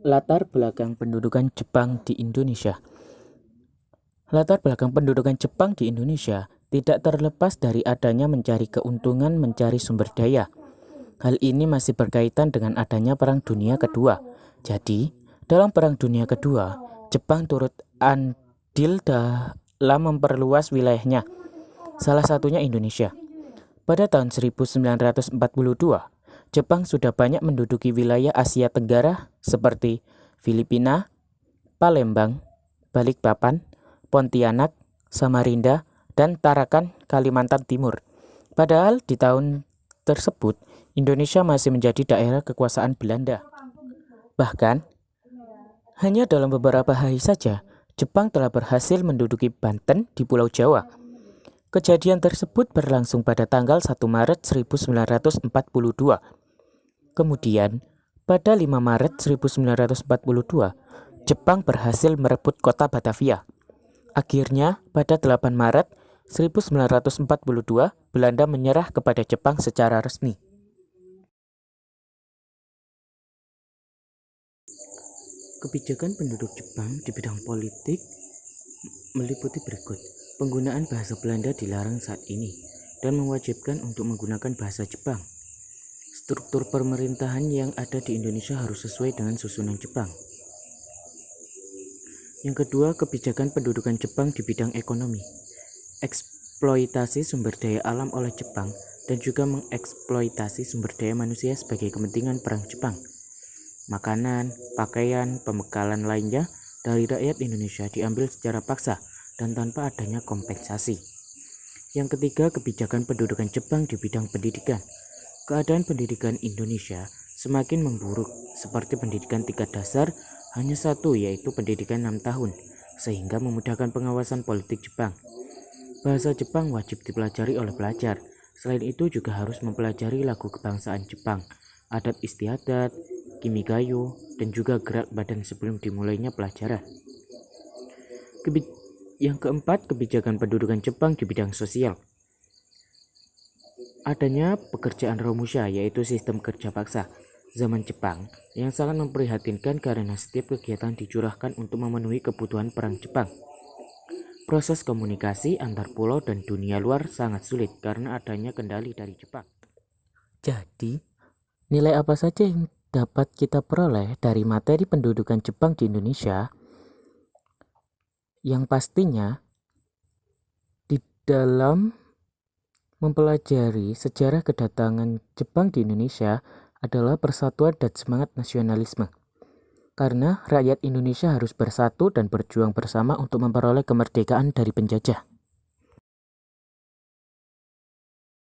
Latar belakang pendudukan Jepang di Indonesia. Latar belakang pendudukan Jepang di Indonesia tidak terlepas dari adanya mencari keuntungan mencari sumber daya. Hal ini masih berkaitan dengan adanya Perang Dunia Kedua. Jadi, dalam Perang Dunia Kedua, Jepang turut andil dalam memperluas wilayahnya, salah satunya Indonesia. Pada tahun 1942, Jepang sudah banyak menduduki wilayah Asia Tenggara seperti Filipina, Palembang, Balikpapan, Pontianak, Samarinda, dan Tarakan, Kalimantan Timur. Padahal di tahun tersebut, Indonesia masih menjadi daerah kekuasaan Belanda. Bahkan, hanya dalam beberapa hari saja, Jepang telah berhasil menduduki Banten di Pulau Jawa. Kejadian tersebut berlangsung pada tanggal 1 Maret 1942. Kemudian, pada 5 Maret 1942, Jepang berhasil merebut kota Batavia. Akhirnya, pada 8 Maret 1942, Belanda menyerah kepada Jepang secara resmi. Kebijakan penduduk Jepang di bidang politik meliputi berikut. Penggunaan bahasa Belanda dilarang saat ini dan mewajibkan untuk menggunakan bahasa Jepang. Struktur pemerintahan yang ada di Indonesia harus sesuai dengan susunan Jepang. Yang kedua, kebijakan pendudukan Jepang di bidang ekonomi. Eksploitasi sumber daya alam oleh Jepang dan juga mengeksploitasi sumber daya manusia sebagai kepentingan perang Jepang. Makanan, pakaian, pembekalan lainnya dari rakyat Indonesia diambil secara paksa dan tanpa adanya kompensasi. Yang ketiga, kebijakan pendudukan Jepang di bidang pendidikan. Keadaan pendidikan Indonesia semakin memburuk, seperti pendidikan tingkat dasar hanya satu, yaitu pendidikan 6 tahun, sehingga memudahkan pengawasan politik Jepang. Bahasa Jepang wajib dipelajari oleh pelajar. Selain itu juga harus mempelajari lagu kebangsaan Jepang, adat istiadat, kimigayo, dan juga gerak badan sebelum dimulainya pelajaran. Yang keempat, kebijakan pendudukan Jepang di bidang sosial. Adanya pekerjaan romusha, yaitu sistem kerja paksa zaman Jepang, yang sangat memprihatinkan karena setiap kegiatan dicurahkan untuk memenuhi kebutuhan perang Jepang. Proses komunikasi antar pulau dan dunia luar sangat sulit karena adanya kendali dari Jepang. Jadi, nilai apa saja yang dapat kita peroleh dari materi pendudukan Jepang di Indonesia? Yang pastinya, di dalam mempelajari sejarah kedatangan Jepang di Indonesia adalah persatuan dan semangat nasionalisme. Karena rakyat Indonesia harus bersatu dan berjuang bersama untuk memperoleh kemerdekaan dari penjajah.